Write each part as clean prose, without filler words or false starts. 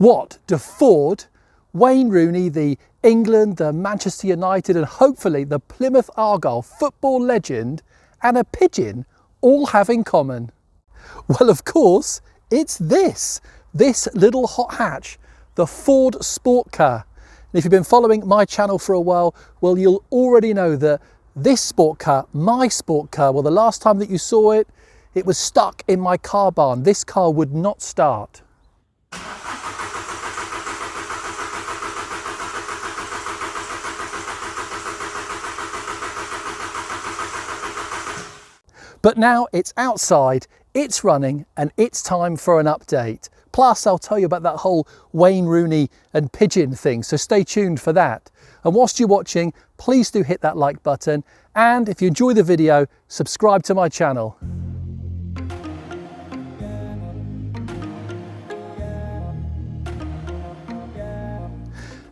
What do Ford, Wayne Rooney, the England, the Manchester United and hopefully the Plymouth Argyle football legend and a pigeon all have in common? Well, of course, it's this little hot hatch, the Ford SportKA. And if you've been following my channel for a while, well, you'll already know that this SportKA, my SportKA, well, the last time that you saw it, it was stuck in my car barn. This car would not start. But now it's outside, it's running, and it's time for an update. Plus, I'll tell you about that whole Wayne Rooney and pigeon thing, so stay tuned for that. And whilst you're watching, please do hit that like button. And if you enjoy the video, subscribe to my channel.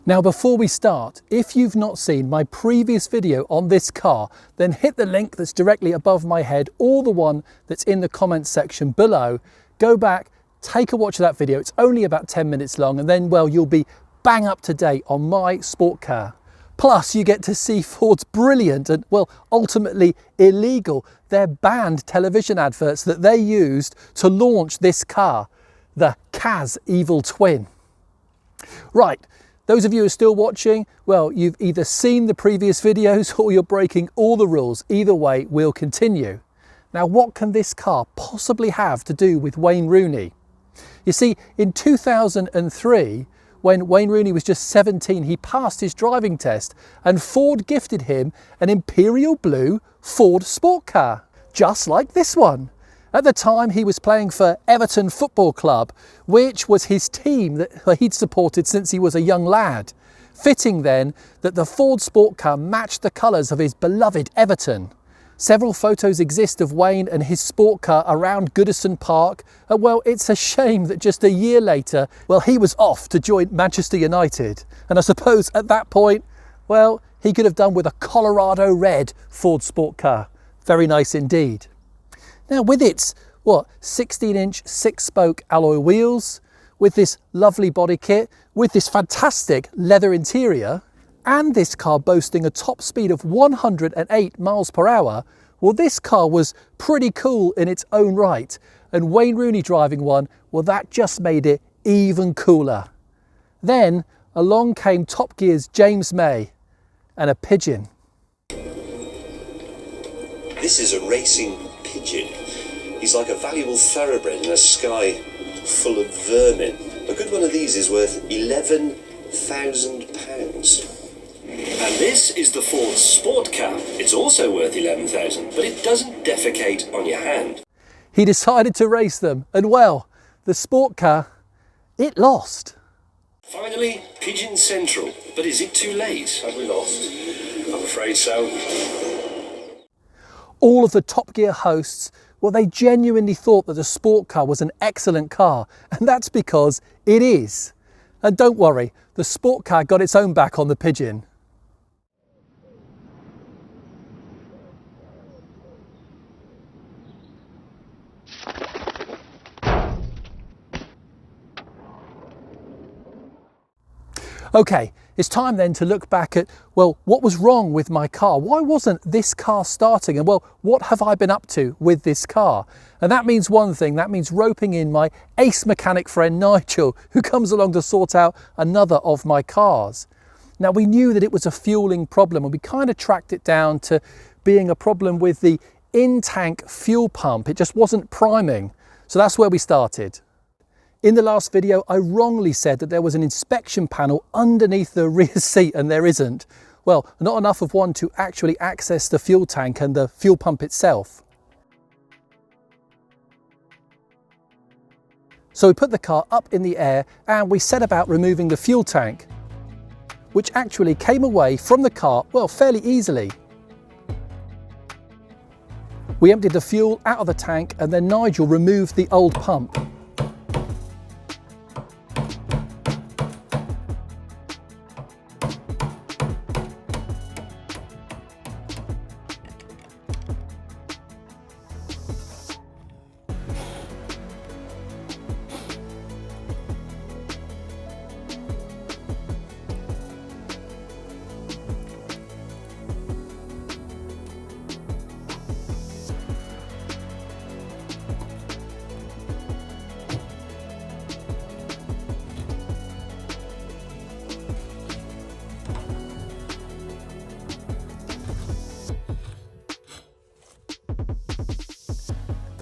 Now, before we start, if you've not seen my previous video on this car, then hit the link that's directly above my head or the one that's in the comments section below. Go back, take a watch of that video. It's only about 10 minutes long, and then, well, you'll be bang up to date on my SportKA. Plus, you get to see Ford's brilliant and, well, ultimately illegal, they're banned television adverts that they used to launch this car, the KA's Evil Twin. Right. Those of you who are still watching, well, you've either seen the previous videos or you're breaking all the rules. Either way, we'll continue. Now, what can this car possibly have to do with Wayne Rooney? You see, in 2003, when Wayne Rooney was just 17, he passed his driving test and Ford gifted him an Imperial Blue Ford SportKA, just like this one. At the time, he was playing for Everton Football Club, which was his team that he'd supported since he was a young lad. Fitting then that the Ford SportKA matched the colours of his beloved Everton. Several photos exist of Wayne and his SportKA around Goodison Park. And well, it's a shame that just a year later, well, he was off to join Manchester United. And I suppose at that point, well, he could have done with a Colorado red Ford SportKA. Very nice indeed. Now, with its, 16-inch 6-spoke alloy wheels, with this lovely body kit, with this fantastic leather interior, and this car boasting a top speed of 108 miles per hour, well, this car was pretty cool in its own right. And Wayne Rooney driving one, well, that just made it even cooler. Then along came Top Gear's James May and a pigeon. This is a racing pigeon. He's like a valuable thoroughbred in a sky full of vermin. A good one of these is worth £11,000. And this is the Ford SportKA. It's also worth £11,000, but it doesn't defecate on your hand. He decided to race them, and well, the SportKA, it lost. Finally, Pigeon Central. But is it too late? Have we lost? I'm afraid so. All of the Top Gear hosts, well, they genuinely thought that the SportKA was an excellent car, and that's because it is. And don't worry, the SportKA got its own back on the pigeon. Okay, it's time then to look back at, well, what was wrong with my car? Why wasn't this car starting? And well, what have I been up to with this car? And that means one thing, that means roping in my ace mechanic friend Nigel, who comes along to sort out another of my cars. Now, we knew that it was a fueling problem, and we kind of tracked it down to being a problem with the in-tank fuel pump. It just wasn't priming. So that's where we started. In the last video, I wrongly said that there was an inspection panel underneath the rear seat, and there isn't. Well, not enough of one to actually access the fuel tank and the fuel pump itself. So we put the car up in the air and we set about removing the fuel tank, which actually came away from the car, well, fairly easily. We emptied the fuel out of the tank and then Nigel removed the old pump.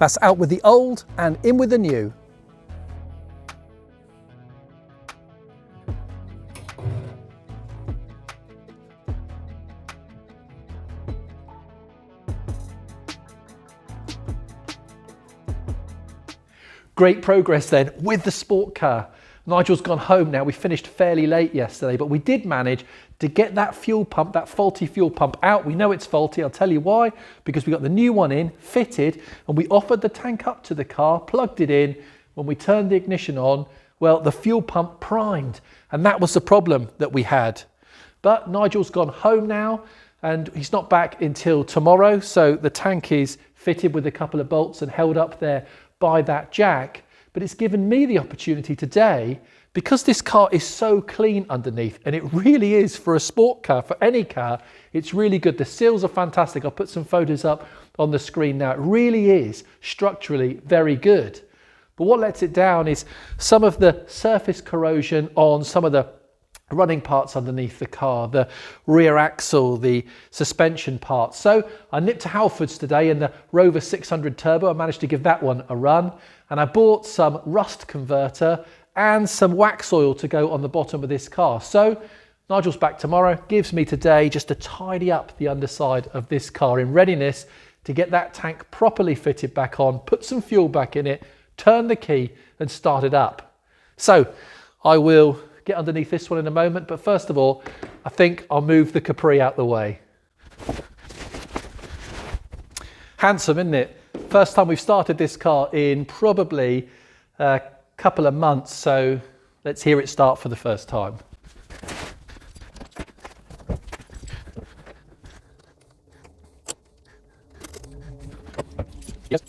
That's out with the old and in with the new. Great progress then with the SportKA. Nigel's gone home now. We finished fairly late yesterday, but we did manage to get that fuel pump, that faulty fuel pump out. We know it's faulty. I'll tell you why. Because we got the new one in, fitted, and we offered the tank up to the car, plugged it in. When we turned the ignition on, well, the fuel pump primed, and that was the problem that we had. But Nigel's gone home now, and he's not back until tomorrow. So the tank is fitted with a couple of bolts and held up there by that jack. But it's given me the opportunity today, because this car is so clean underneath, and it really is for a sport car, for any car, it's really good. The seals are fantastic. I'll put some photos up on the screen now. It really is structurally very good. But what lets it down is some of the surface corrosion on some of the running parts underneath the car, the rear axle, the suspension parts. So I nipped to Halfords today in the Rover 600 Turbo. I managed to give that one a run, and I bought some rust converter and some wax oil to go on the bottom of this car. So Nigel's back tomorrow, gives me today just to tidy up the underside of this car in readiness to get that tank properly fitted back on, put some fuel back in it, turn the key and start it up. So I will get underneath this one in a moment, but first of all, I think I'll move the Capri out the way. Handsome, isn't it? First time we've started this car in probably a couple of months, so let's hear it start for the first time. Yes.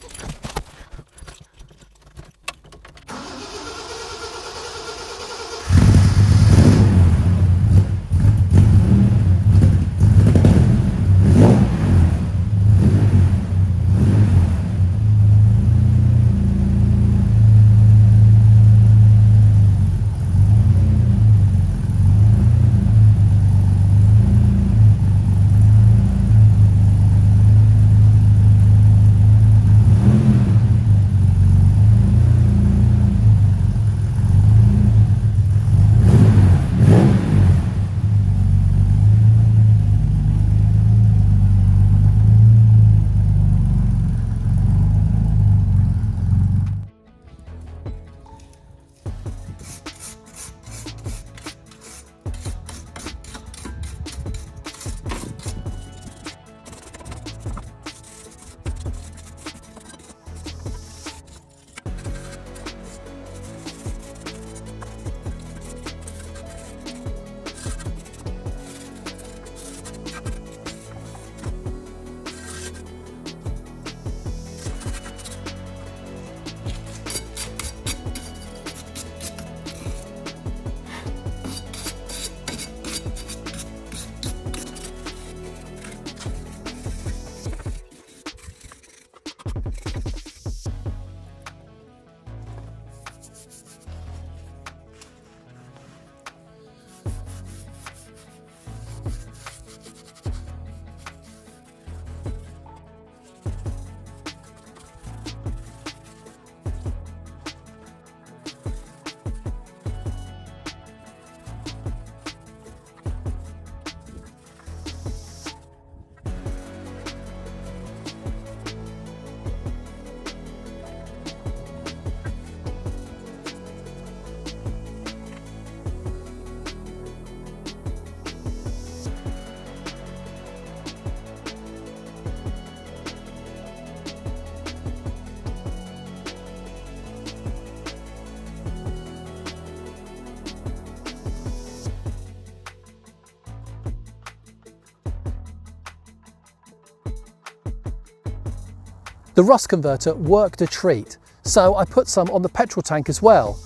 The rust converter worked a treat, so I put some on the petrol tank as well.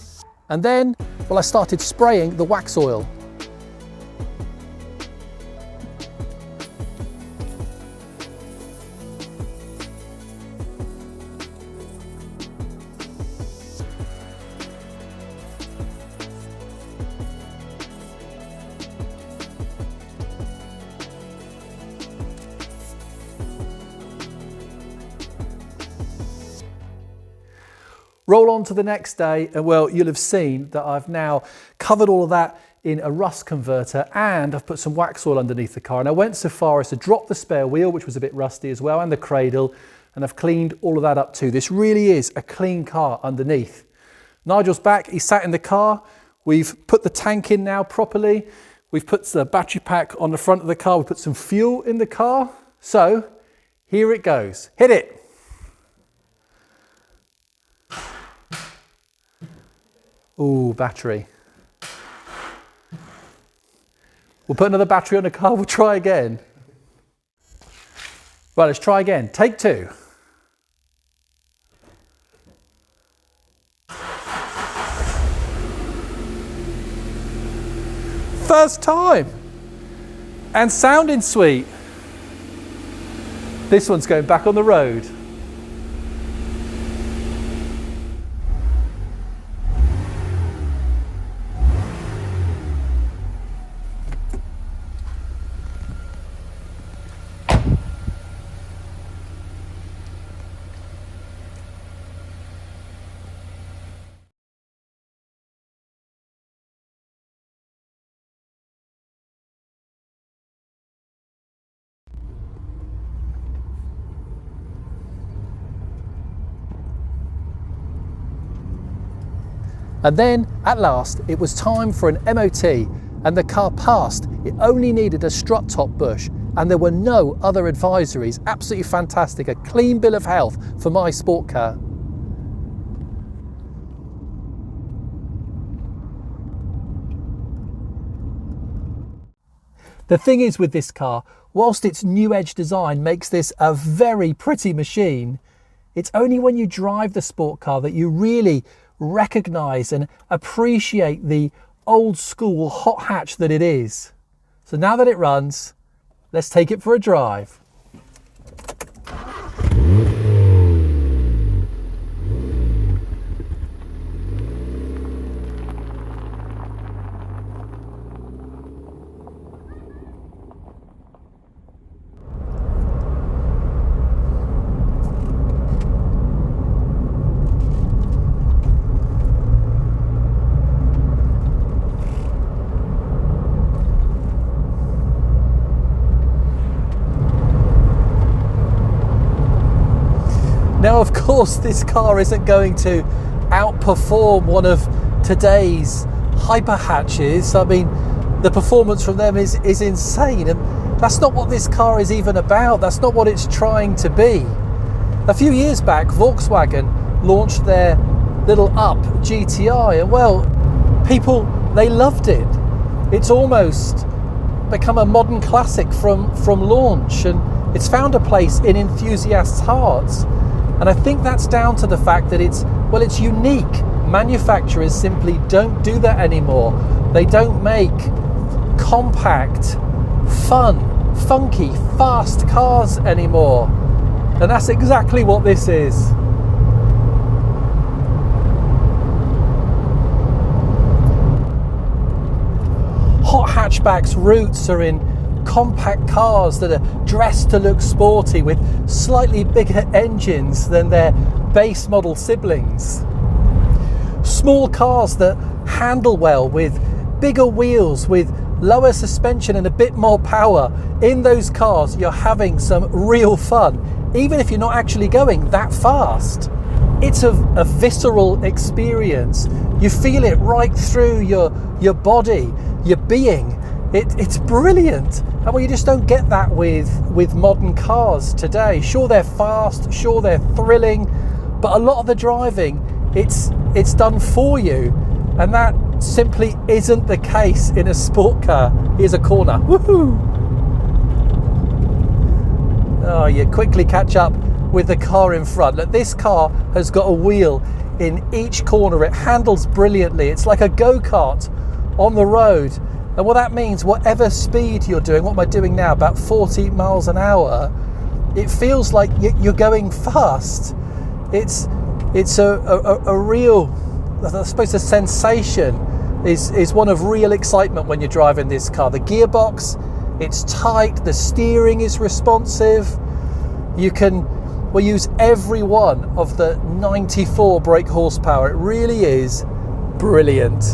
And then, well, I started spraying the wax oil. Roll on to the next day, and well, you'll have seen that I've now covered all of that in a rust converter, and I've put some wax oil underneath the car, and I went so far as to drop the spare wheel, which was a bit rusty as well, and the cradle, and I've cleaned all of that up too. This really is a clean car underneath. Nigel's back, he's sat in the car. We've put the tank in now properly. We've put the battery pack on the front of the car. We put some fuel in the car. So here it goes. Hit it. Ooh, battery. We'll put another battery on the car. We'll try again. Right, let's try again. Take two. First time. And sounding sweet. This one's going back on the road. And then, at last, it was time for an MOT, and the car passed. It only needed a strut top bush, and there were no other advisories. Absolutely fantastic, a clean bill of health for my sport car. The thing is with this car, whilst its new edge design makes this a very pretty machine, it's only when you drive the sport car that you really recognise and appreciate the old school hot hatch that it is. So now that it runs, let's take it for a drive. Now, of course, this car isn't going to outperform one of today's hyper hatches. I mean, the performance from them is insane, and that's not what this car is even about. That's not what it's trying to be. A few years back, Volkswagen launched their little Up GTI, and well, people, they loved it. It's almost become a modern classic from launch, and it's found a place in enthusiasts' hearts. And I think that's down to the fact that it's unique. Manufacturers simply don't do that anymore. They don't make compact, fun, funky, fast cars anymore. And that's exactly what this is. Hot hatchback's roots are in compact cars that are dressed to look sporty with slightly bigger engines than their base model siblings. Small cars that handle well with bigger wheels, with lower suspension and a bit more power. In those cars, you're having some real fun, even if you're not actually going that fast. It's a visceral experience. You feel it right through your body, your being. It's brilliant. And well, you just don't get that with modern cars today. Sure, they're fast, sure, they're thrilling, but a lot of the driving, it's done for you. And that simply isn't the case in a sport car. Here's a corner. Woohoo! Oh, you quickly catch up with the car in front. Look, this car has got a wheel in each corner. It handles brilliantly. It's like a go-kart on the road. And what that means, whatever speed you're doing, what am I doing now, about 40 miles an hour, it feels like you're going fast. It's a real, I suppose the sensation is one of real excitement when you're driving this car. The gearbox, it's tight, the steering is responsive. You can We use every one of the 94 brake horsepower. It really is brilliant.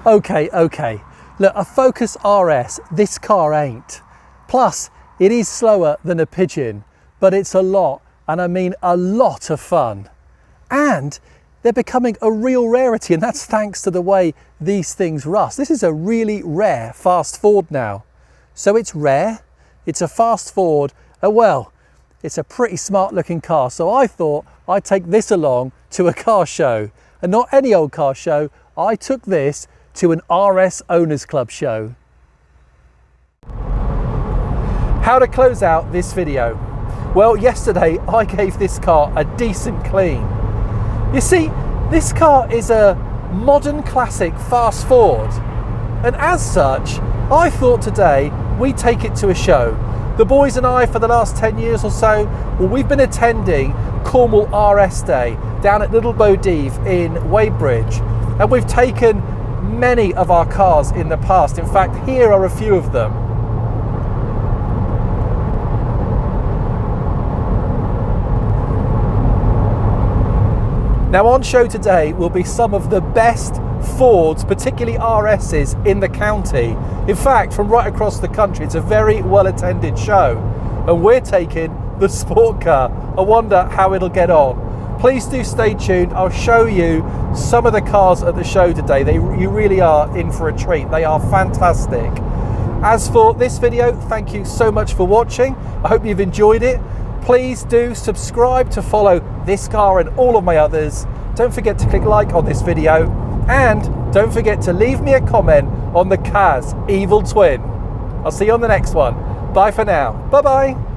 Okay. Look, a Focus RS, this car ain't. Plus, it is slower than a Pigeon, but it's a lot, and I mean a lot of fun. And they're becoming a real rarity, and that's thanks to the way these things rust. This is a really rare fast Ford now. So it's rare, it's a fast Ford, and well, it's a pretty smart looking car. So I thought I'd take this along to a car show, and not any old car show. I took this to an RS Owners Club show. How to close out this video? Well, yesterday I gave this car a decent clean. You see, this car is a modern classic fast Ford, and as such, I thought today we'd take it to a show. The boys and I, for the last 10 years or so, well, we've been attending Cornwall RS Day down at Little Bodive in Wadebridge, and we've taken many of our cars in the past. In fact, here are a few of them. Now on show today will be some of the best Fords, particularly RS's, in the county. In fact, from right across the country. It's a very well attended show, and we're taking the SportKA. I wonder how it'll get on. Please do stay tuned. I'll show you some of the cars at the show today. You really are in for a treat. They are fantastic. As for this video, thank you so much for watching. I hope you've enjoyed it. Please do subscribe to follow this car and all of my others. Don't forget to click like on this video, and don't forget to leave me a comment on the KA's Evil Twin. I'll see you on the next one. Bye for now. Bye bye.